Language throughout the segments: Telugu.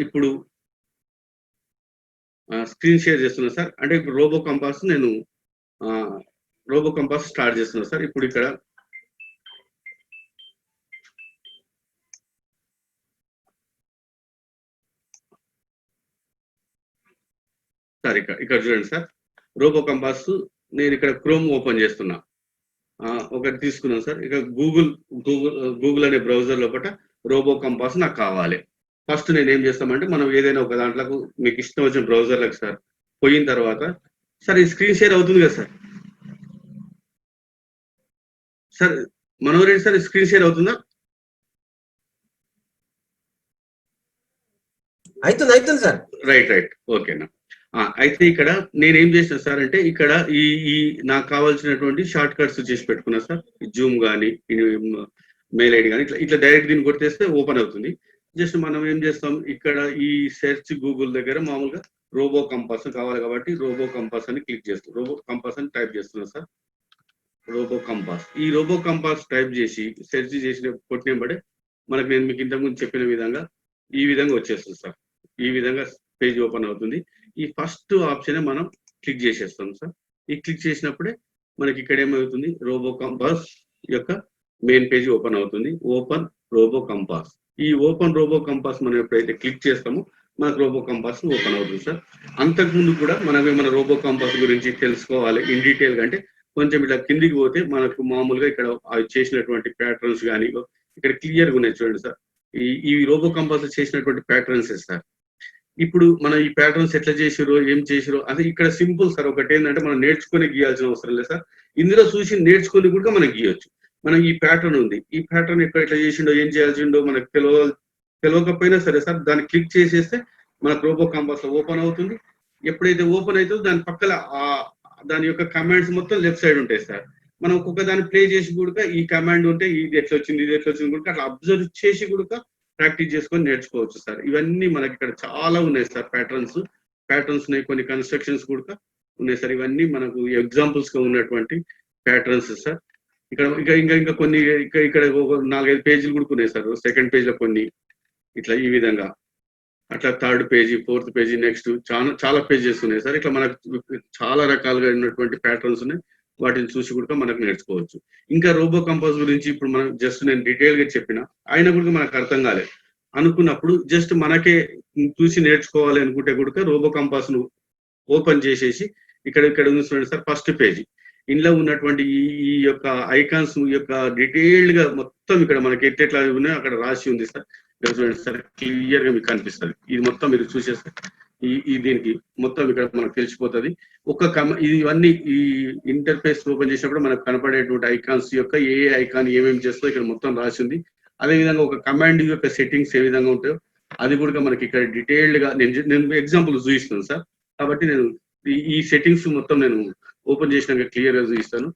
ఇప్పుడు స్క్రీన్ షేర్ చేస్తున్నా సార్. అంటే ఇప్పుడు రోబో కంపాస్ నేను రోబో కంపాస్ స్టార్ట్ చేస్తున్నా సార్. ఇప్పుడు ఇక్కడ సార్ ఇక్కడ చూడండి సార్, రోబో కంపాస్ నేను ఇక్కడ క్రోమ్ ఓపెన్ చేస్తున్నా. ఒకటి తీసుకున్నాను సార్. ఇక గూగుల్ అనే బ్రౌజర్ లోపల రోబో కంపాస్ నాకు కావాలి. ఫస్ట్ నేను ఏం చేస్తామంటే, మనం ఏదైనా ఒక దాంట్లోకి మీకు ఇష్టం వచ్చిన బ్రౌజర్లకు సార్ పోయిన తర్వాత సార్ ఈ స్క్రీన్ షేర్ అవుతుంది కదా sir. Sir Manohar sir screen share అవుతుందా? అవుతుంది సార్. రైట్ ఓకేనా. అయితే ఇక్కడ నేనేం చేసిన సార్ అంటే, ఇక్కడ ఈ నాకు కావాల్సినటువంటి షార్ట్ కట్స్ చేసి పెట్టుకున్నా సార్. జూమ్ కానీ మెయిల్ ఐడి కానీ ఇట్లా డైరెక్ట్ దీన్ని కొట్టేస్తే ఓపెన్ అవుతుంది. జస్ట్ మనం ఏం చేస్తాం, ఇక్కడ ఈ సెర్చ్ గూగుల్ దగ్గర మామూలుగా రోబో కంపాస్ కావాలి కాబట్టి రోబో కంపాస్ అని క్లిక్ చేస్తాం. రోబో కంపాస్ అని టైప్ చేస్తున్నా సార్. రోబో కంపాస్, ఈ రోబో కంపాస్ టైప్ చేసి సెర్చ్ చేసిన కొట్టినబడే మనకు నేను మీకు ఇంతకుముందు చెప్పిన విధంగా ఈ విధంగా వచ్చేస్తుంది సార్. ఈ విధంగా పేజ్ ఓపెన్ అవుతుంది. ఈ ఫస్ట్ ఆప్షన్ మనం క్లిక్ చేసేస్తాం సార్. ఈ క్లిక్ చేసినప్పుడే మనకి ఇక్కడ ఏమవుతుంది, రోబో కంపాస్ యొక్క మెయిన్ పేజ్ ఓపెన్ అవుతుంది. Open robo compass. ఈ ఓపెన్ రోబో కంపాస్ మనం ఎప్పుడైతే క్లిక్ చేస్తామో మనకు రోబో కంపాస్ ఓపెన్ అవుతుంది సార్. అంతకుముందు కూడా మనం ఏమైనా రోబో కంపాస్ గురించి తెలుసుకోవాలి ఇన్ డీటెయిల్ గా అంటే కొంచెం ఇట్లా కిందికి పోతే మనకు మామూలుగా ఇక్కడ అవి చేసినటువంటి ప్యాటర్న్స్ కానీ ఇక్కడ క్లియర్గా ఉన్నాయి చూడండి సార్. ఈ రోబో కంపాస్ చేసినటువంటి ప్యాటర్న్స్ సార్. ఇప్పుడు మనం ఈ ప్యాటర్న్స్ ఎట్లా చేసిరో ఏం చేసిరో అది ఇక్కడ సింపుల్ సార్. ఒకటి ఏంటంటే మనం నేర్చుకొని గీయాల్సిన అవసరం లేదు సార్. ఇందులో చూసి నేర్చుకొని కూడా మనం గీయొచ్చు. మనం ఈ ప్యాటర్న్ ఉంది, ఈ ప్యాటర్న్ ఎక్కడ ఎట్లా చేసిండో ఏం చేయాల్సిండో మనకు తెలియకపోయినా సరే సార్, దాన్ని క్లిక్ చేసేస్తే మనకు రోబో కంపాస్ ఓపెన్ అవుతుంది. ఎప్పుడైతే ఓపెన్ అవుతుందో దాని పక్కన దాని యొక్క కమాండ్స్ మొత్తం లెఫ్ట్ సైడ్ ఉంటాయి సార్. మనం ఒక్కొక్క దాన్ని ప్లే చేసి కూడా ఈ కమాండ్ ఉంటే ఇది ఎట్లా వచ్చింది ఇది ఎట్లా వచ్చింది కూడా అట్లా అబ్జర్వ్ చేసి కూడా ప్రాక్టీస్ చేసుకొని నేర్చుకోవచ్చు సార్. ఇవన్నీ మనకి ఇక్కడ చాలా ఉన్నాయి సార్. ప్యాటర్న్స్ ఉన్నాయి, కొన్ని కన్స్ట్రక్షన్స్ కూడా ఉన్నాయి సార్. ఇవన్నీ మనకు ఎగ్జాంపుల్స్ గా ఉన్నటువంటి ప్యాటర్న్స్ సార్. ఇక్కడ ఇంకా కొన్ని ఇక్కడ 4-5 పేజీలు కూడా ఉన్నాయి సార్. సెకండ్ పేజ్ లో కొన్ని ఇట్లా ఈ విధంగా, అట్లా third page, fourth page, next చాలా పేజెస్ ఉన్నాయి సార్. ఇట్లా మనకు చాలా రకాలుగా ఉన్నటువంటి ప్యాటర్న్స్ ఉన్నాయి. వాటిని చూసి కూడా మనకు నేర్చుకోవచ్చు. ఇంకా రోబో కంపాస్ గురించి ఇప్పుడు మనం జస్ట్ నేను డీటెయిల్ గా చెప్పిన అయినా కూడా మనకు అర్థం కాలేదు అనుకున్నప్పుడు జస్ట్ మనకే చూసి నేర్చుకోవాలి అనుకుంటే కూడా రోబో కంపాస్ ను ఓపెన్ చేసేసి ఇక్కడ చూడండి సార్, ఫస్ట్ పేజీ ఇందులో ఉన్నటువంటి ఈ యొక్క ఐకాన్స్ యొక్క డీటెయిల్డ్ గా మొత్తం ఇక్కడ మనకి ఎట్లా ఉన్నాయో అక్కడ రాసి ఉంది సార్. చూడండి సార్, క్లియర్ గా మీకు కనిపిస్తుంది. ఇది మొత్తం మీరు చూసేస్తే దీనికి మొత్తం ఇక్కడ మనకు తెలిసిపోతుంది. ఇవన్నీ ఈ ఇంటర్ఫేస్ ఓపెన్ చేసినప్పుడు మనకు కనపడేటువంటి ఐకాన్స్ యొక్క ఏ ఐకాన్ ఏమేమి చేస్తో ఇక్కడ మొత్తం రాసి ఉంది. అదేవిధంగా ఒక కమాండ్ యొక్క సెట్టింగ్స్ ఏ విధంగా ఉంటాయో అది కూడా మనకి ఇక్కడ డీటెయిల్డ్ గా నేను ఎగ్జాంపుల్ చూపిస్తాను సార్. కాబట్టి నేను ఈ సెట్టింగ్స్ మొత్తం నేను ఓపెన్ చేసినాక క్లియర్ గా చూపిస్తాను.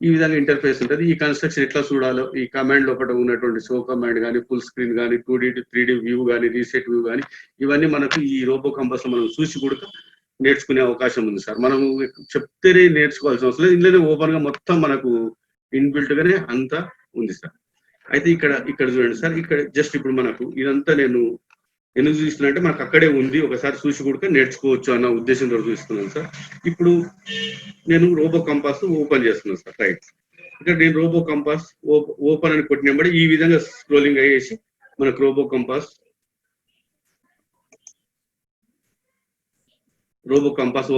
ఈ విధంగా ఇంటర్ఫేస్ ఉంటుంది. ఈ కన్స్ట్రక్షన్ ఎట్లా చూడాలో ఈ కమాండ్ లోపల ఉన్నటువంటి షో కమాండ్ కానీ, ఫుల్ స్క్రీన్ కానీ, 2D to 3D వ్యూ కానీ, రీసెట్ వ్యూ కానీ ఇవన్నీ మనకు ఈ రోబో కంపాస్ మనం చూసి కూడా నేర్చుకునే అవకాశం ఉంది సార్. మనం చెప్తేనే నేర్చుకోవాల్సిన అవసరం లేదు. ఇందులోనే ఓపెన్ గా మొత్తం మనకు ఇన్బిల్ట్ గానే అంతా ఉంది సార్. అయితే ఇక్కడ చూడండి సార్, ఇక్కడ జస్ట్ ఇప్పుడు మనకు ఇదంతా నేను ఎందుకు చూపిస్తున్నా అంటే మనకు అక్కడే ఉంది, ఒకసారి చూసి కూడా నేర్చుకోవచ్చు అన్న ఉద్దేశంతో చూపిస్తున్నాను సార్. ఇప్పుడు నేను రోబో కంపాస్ ఓపెన్ చేస్తున్నాను సార్. రైట్, ఇక్కడ నేను రోబో కంపాస్ ఓపెన్ అని కొట్టినప్పుడు ఈ విధంగా స్క్రోలింగ్ అయ్యేసి మనకు రోబో కంపాస్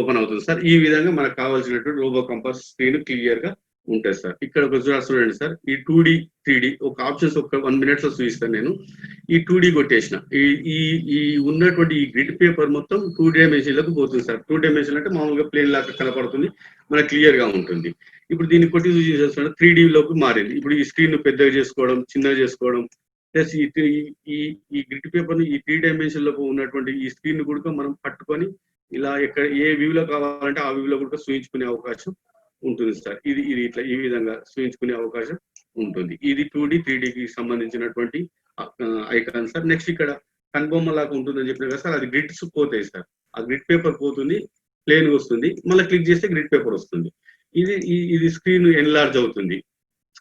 ఓపెన్ అవుతుంది సార్. ఈ విధంగా మనకు కావాల్సినటువంటి రోబో కంపాస్ స్క్రీన్ క్లియర్ గా ఉంటుంది సార్. ఇక్కడ ఒక చూడండి సార్, ఈ 2D 3D ఒక ఆప్షన్స్ ఒక 1 minute లో చూపిస్తాను. నేను ఈ 2D కొట్టేసిన ఈ ఉన్నటువంటి ఈ గ్రిడ్ పేపర్ మొత్తం 2 dimension లకు పోతుంది సార్. 2 dimension అంటే మామూలుగా ప్లేన్ లాగా కనపడుతుంది, మనకు క్లియర్ గా ఉంటుంది. ఇప్పుడు దీన్ని కొట్టి చూసేస్తాను 3D లోకి మారింది. ఇప్పుడు ఈ స్క్రీన్ పెద్దగా చేసుకోవడం, చిన్నగా చేసుకోవడం, ప్లస్ ఈ గ్రిడ్ పేపర్ ను ఈ 3 dimension లో ఉన్నటువంటి ఈ స్క్రీన్ కూడా మనం పట్టుకొని ఇలా ఎక్కడ ఏ వ్యూలో కావాలంటే ఆ వ్యూలో కూడా చూపించుకునే అవకాశం ఉంటుంది సార్. ఇది ఇట్లా ఈ విధంగా చూపించుకునే అవకాశం ఉంటుంది. ఇది 2D 3Dకి సంబంధించినటువంటి ఐకాన్ సార్. నెక్స్ట్ ఇక్కడ కనుబొమ్మ లాగా ఉంటుందని చెప్పిన కదా సార్, అది గ్రిడ్స్ పోతాయి సార్. ఆ గ్రిడ్ పేపర్ పోతుంది, ప్లేన్ వస్తుంది, మళ్ళీ క్లిక్ చేస్తే గ్రిడ్ పేపర్ వస్తుంది. ఇది స్క్రీన్ ఎన్లార్జ్ అవుతుంది.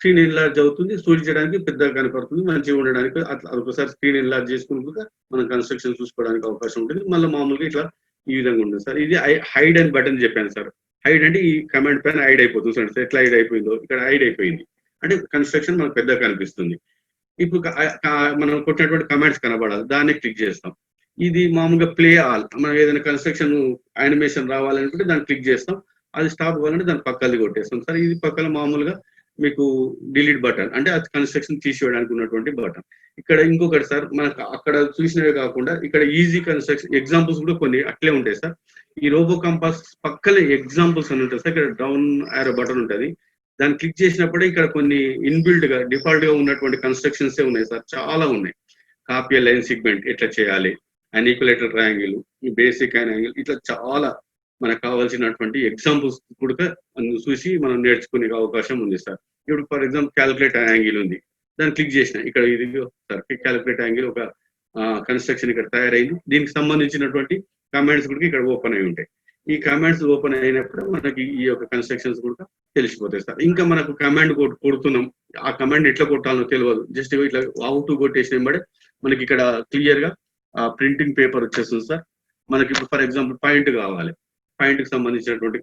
స్క్రీన్ ఎన్లార్జ్ అవుతుంది, సూచించడానికి పెద్దగా కనపడుతుంది, మంచిగా ఉండడానికి అట్లా ఒకసారి స్క్రీన్ ఎన్లార్జ్ చేసుకున్నాక మనం కన్స్ట్రక్షన్ చూసుకోవడానికి అవకాశం ఉంటుంది. మళ్ళీ మామూలుగా ఇట్లా ఈ విధంగా ఉంటుంది సార్. ఇది హైడ్ అని బటన్ చెప్పాను సార్. హైడ్ అంటే ఈ కమాండ్ పైన హైడ్ అయిపోతుంది సార్. ఎట్లా హైడ్ అయిపోయిందో ఇక్కడ హైడ్ అయిపోయింది అంటే కన్స్ట్రక్షన్ మనకు పెద్దగా కనిపిస్తుంది. ఇప్పుడు మనం కొట్టినటువంటి కమాండ్స్ కనబడాలి, దాన్ని క్లిక్ చేస్తాం. ఇది మామూలుగా ప్లే ఆల్, మనం ఏదైనా కన్స్ట్రక్షన్ యానిమేషన్ రావాలనుకుంటే దాన్ని క్లిక్ చేస్తాం, అది స్టాప్ అవ్వాలంటే దాని పక్కది కొట్టేస్తాం సార్. ఇది పక్కన మామూలుగా మీకు డిలీట్ బటన్ అంటే అది కన్స్ట్రక్షన్ తీసివేయడానికి ఉన్నటువంటి బటన్. ఇక్కడ ఇంకొకటి సార్, మనకు అక్కడ చూసినవే కాకుండా ఇక్కడ ఈజీ కన్స్ట్రక్షన్ ఎగ్జాంపుల్స్ కూడా కొన్ని అట్లే ఉంటాయి సార్. ఈ రోబో కంపాస్ పక్కనే ఎగ్జాంపుల్స్ అని ఉంటుంది సార్. ఇక్కడ డౌన్ యారో బటన్ ఉంటుంది, దాన్ని క్లిక్ చేసినప్పుడే ఇక్కడ కొన్ని ఇన్బిల్డ్ గా డిఫాల్ట్ గా ఉన్నటువంటి కన్స్ట్రక్షన్స్ ఉన్నాయి సార్, చాలా ఉన్నాయి. కాపీ లైన్ సెగ్మెంట్ ఎట్లా చేయాలి, అన్ఈక్యులేటర్ ట్రయాంగిల్, బేసిక్ యాంగిల్, ఇట్లా చాలా మనకు కావాల్సినటువంటి ఎగ్జాంపుల్స్ కూడా చూసి మనం నేర్చుకునే అవకాశం ఉంది సార్. ఇప్పుడు ఫర్ ఎగ్జాంపుల్ క్యాలిక్యులేట్ యాంగిల్ ఉంది, దాన్ని క్లిక్ చేసిన ఇక్కడ ఇది సార్ క్యాలిక్యులేట్ యాంగిల్ ఒక కన్స్ట్రక్షన్ ఇక్కడ తయారైంది. దీనికి సంబంధించినటువంటి కమాండ్స్ కూడా ఇక్కడ ఓపెన్ అయి ఉంటాయి. ఈ కమాండ్స్ ఓపెన్ అయినప్పుడు మనకి ఈ యొక్క కన్స్ట్రక్షన్స్ కూడా తెలిసిపోతాయి సార్. ఇంకా మనకు కమాండ్ కొడుతున్నాం, ఆ కమాండ్ ఎట్లా కొట్టాలో తెలియదు, జస్ట్ ఇట్లా అవుట్ కొట్టేసిన వెంబడే మనకి ఇక్కడ క్లియర్ గా ప్రింటింగ్ పేపర్ వచ్చేస్తుంది సార్. మనకి ఇప్పుడు ఫర్ ఎగ్జాంపుల్ పాయింట్ కావాలి, పాయింట్ కి సంబంధించినటువంటి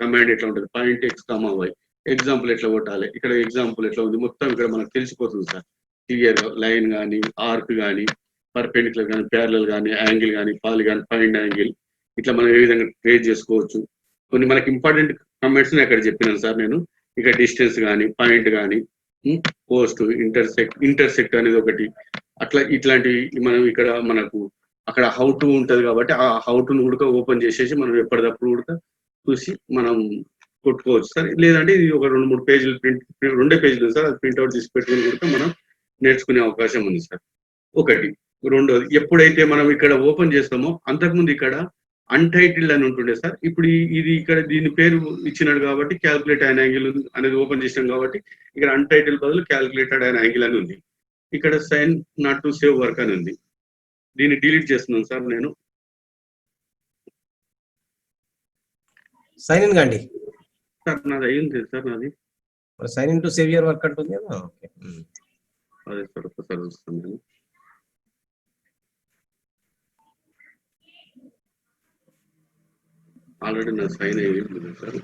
కమాండ్ ఎట్లా ఉంటుంది, point X comma Y, example ఎట్లా కొట్టాలి, ఇక్కడ ఎగ్జాంపుల్ ఎట్లా ఉంది మొత్తం ఇక్కడ మనకు తెలిసిపోతుంది సార్ క్లియర్ గా. లైన్ కానీ, ఆర్క్ కానీ, పర్పెండిక్యులర్ కానీ, ప్యారలల్ కానీ, యాంగిల్ కానీ, పాలిగాన్, ఫైండ్ యాంగిల్, ఇట్లా మనం ఏ విధంగా క్రియేట్ చేసుకోవచ్చు. కొన్ని మనకి ఇంపార్టెంట్ కమెంట్స్ అక్కడ చెప్పినాను సార్ నేను. ఇక్కడ డిస్టెన్స్ కానీ, పాయింట్ కానీ, పోస్ట్, ఇంటర్సెక్ట్ అనేది ఒకటి, అట్లా ఇట్లాంటివి మనం ఇక్కడ మనకు అక్కడ హౌ టు ఉంటుంది కాబట్టి ఆ హౌ టును కూడా ఓపెన్ చేసేసి మనం ఎప్పటికప్పుడు కూడా చూసి మనం కొట్టుకోవచ్చు సార్. లేదంటే ఇది ఒక 2-3 పేజీలు రెండే పేజీలు సార్, అది ప్రింట్అవుట్ తీసి పెట్టుకుని కూడా మనం నేర్చుకునే అవకాశం ఉంది సార్. ఒకటి. రెండోది, ఎప్పుడైతే మనం ఇక్కడ ఓపెన్ చేస్తామో అంతకుముందు ఇక్కడ అన్టైటిల్డ్ అని ఉంటుండే సార్. ఇప్పుడు ఇది ఇక్కడ దీని పేరు ఇచ్చినాడు కాబట్టి క్యాల్కులేట్ అయిన యాంగిల్ అనేది ఓపెన్ చేసాం కాబట్టి ఇక్కడ అన్టైటిల్ బదులు క్యాల్కులేటెడ్ అయిన యాంగిల్ అని ఉంది. ఇక్కడ sign not to save work అని ఉంది, దీన్ని డిలీట్ చేస్తున్నాను సార్ నేను. సైన్ ఇన్ కండి సార్ నాది అయ్యింది సార్, నాది sign in to save your work అంటుంది కదా. ఓకే, అదే సార్ ఒకసారి చూస్తాను నేను. ఆల్రెడీ నా సైన్ అయ్యింది సార్.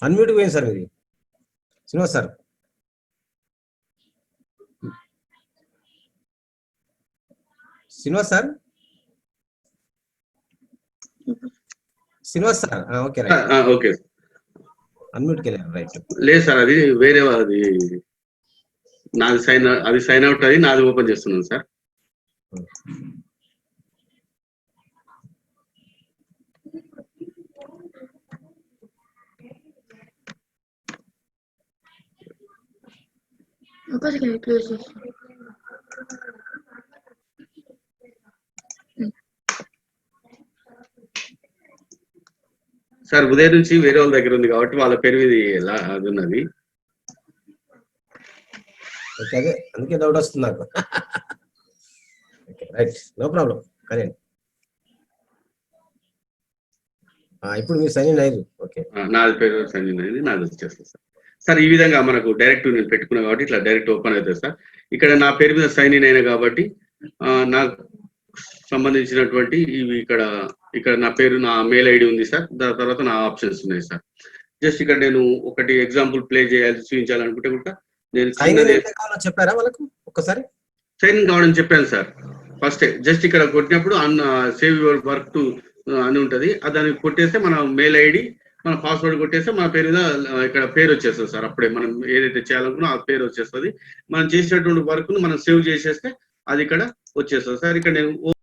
అన్మ్యూట్ పోయింది సార్ ఇది. Srinivas sir, Srinivas sir, Srinivas sir. Okay right, okay అన్మ్యూట్కి వెళ్ళారు రైట్. లేదు సార్, అది వేరే, అది నాది సైన్ అవుట్, అది నాది ఓపెన్ చేస్తున్నాను సార్. సార్ ఉదయం నుంచి వేరే వాళ్ళ దగ్గర ఉంది కాబట్టి వాళ్ళ పేరు ఇది అది ఉన్నది. ఓకే, అదే అందుకే డౌట్ వస్తుంది నాకు. Okay right, no problem. కానీ ఇప్పుడు మీరు సైన్ ఇన్ అయ్యారు. ఓకే, నాది పేరు సైన్ ఇన్ అయింది, నాది వచ్చేస్తుంది సార్. సార్ ఈ విధంగా మనకు డైరెక్ట్ నేను పెట్టుకున్నా కాబట్టి ఇట్లా డైరెక్ట్ ఓపెన్ అవుతుంది సార్. ఇక్కడ నా పేరు మీద సైన్ ఇన్ అయినా కాబట్టి నాకు సంబంధించినటువంటి ఇవి ఇక్కడ నా పేరు, నా మెయిల్ ఐడి ఉంది సార్. దాని తర్వాత నా ఆప్షన్స్ ఉన్నాయి సార్. జస్ట్ ఇక్కడ నేను ఒకటి ఎగ్జాంపుల్ ప్లే చేయాలి, చూపించాలనుకుంటే కూడా నేను చెప్పారా వాళ్ళకు ఒక్కసారి సైన్ ఇన్ కావడం చెప్పాను సార్. ఫస్ట్ జస్ట్ ఇక్కడ కొట్టినప్పుడు సేవ్ యువర్ వర్క్ టు అని ఉంటది, దాన్ని కొట్టేస్తే మన మెయిల్ ఐడి, మన పాస్వర్డ్ కొట్టేస్తే మన పేరు మీద ఇక్కడ పేరు వచ్చేస్తుంది సార్. అప్పుడే మనం ఏదైతే చేయాలనుకున్నా ఆ పేరు వచ్చేస్తుంది. మనం చేసినటువంటి వర్క్ ను మనం సేవ్ చేసేస్తే అది ఇక్కడ వచ్చేస్తుంది సార్. ఇక్కడ నేను